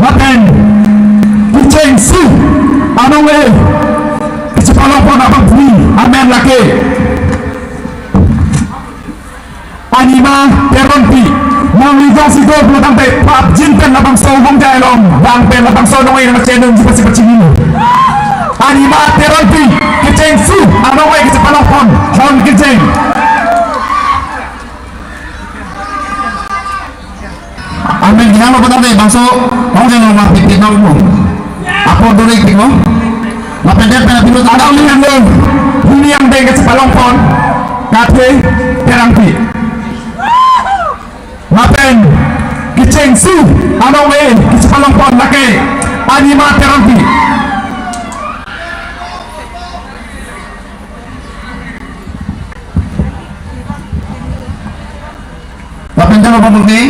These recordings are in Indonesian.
Maten kucing si anu we kecepatan pon apa bumi amen laki anima teronti mengligasi gol belakang pe pap jinten lapang sawung jalom bang pe lapang sawung yang cenung seperti ini anima teronti kucing si anu we kecepatan pon hon kucing amin ginalo pa tayo bangso kung sino mapipit na mo ako durig mo mapendek na pinut ada ulihan doon huniang dengket sa palongpon kate terangpi mapen kiceng su ano we sa palongpon laki anima terangpi mapendek na pamukni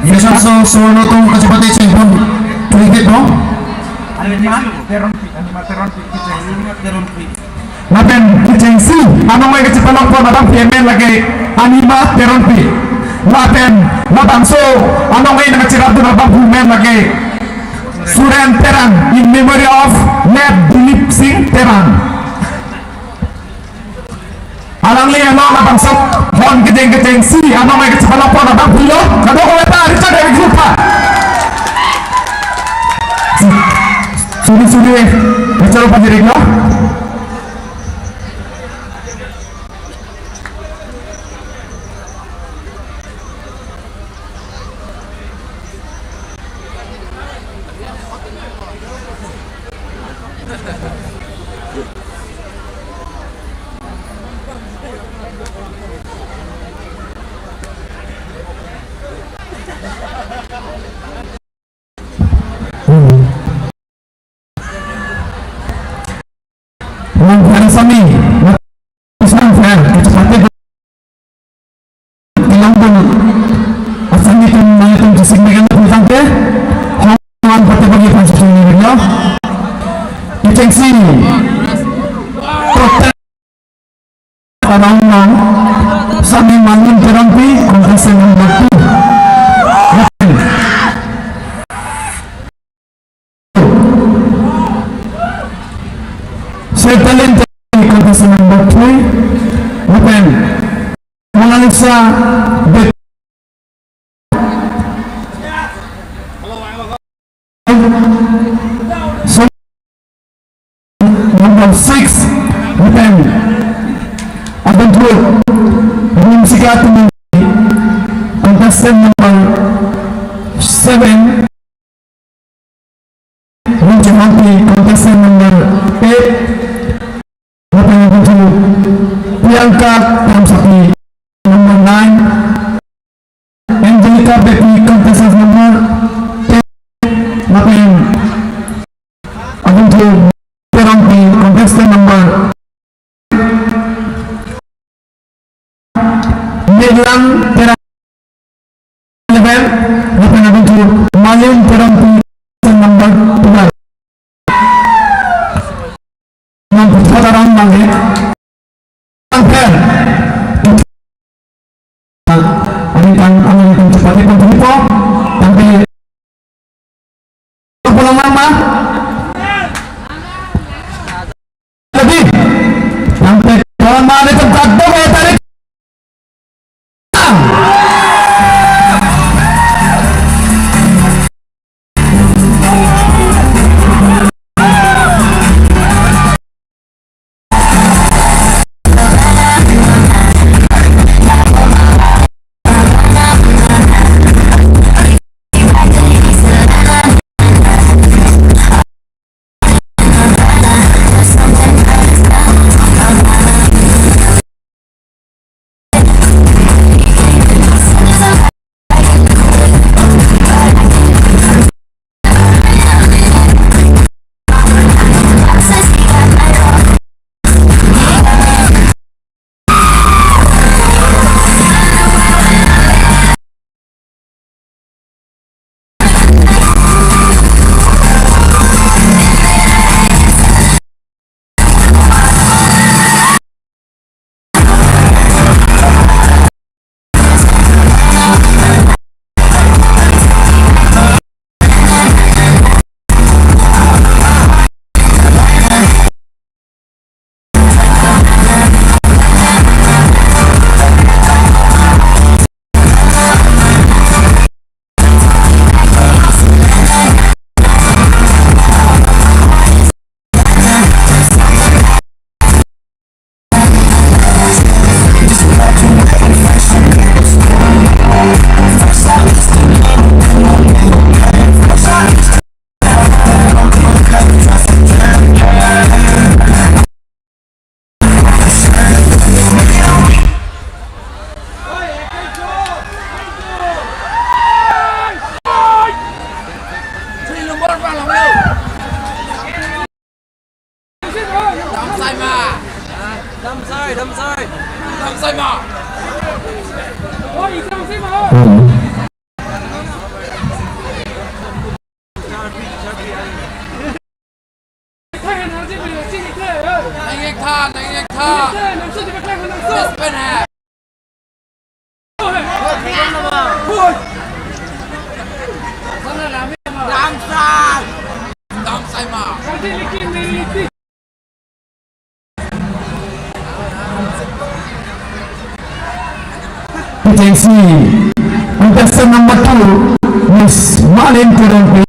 bisa solo tuh kecepatan cengkon sedikit no anima teronpi maten kiceng si ano may kecepatan ko matang piemen lagi anima teronpi maten matangso ano may nakacirap doon abang humen lagi suren terang in memory of Neb Dilip Singh Terang alang liya no matangso hon kiceng si ano may kecepatan ko abang pulo kado ko eta Richard dari grupa sudi bicara panjering no Hari sami isang fan kecepatan ilang dulu asal itu mengitung kesignifikan tentang ke hubungan pertemuan konstitusi ini deteksi protes undang-undang sami mangun terampi konstitusi nomor 2 saya talent kontes nomor 2 open menganalisa number 6 open akan dulu mensikat kontestan nomor 7 menjadi kontestan nomor 8 Priyanka Ramsakti nomor 9 Angelica Becky contestant nomor 10 makin akan Terampi contestant nomor Medlan Terampi 11 makin akan Malin Terampi nomor 12 perputaran bangkit angker ang cepat itu po sampai pulang lama lebih sampai lama di tempat doa tarik Agency contestant number 2 Miss Malin Tirumpi.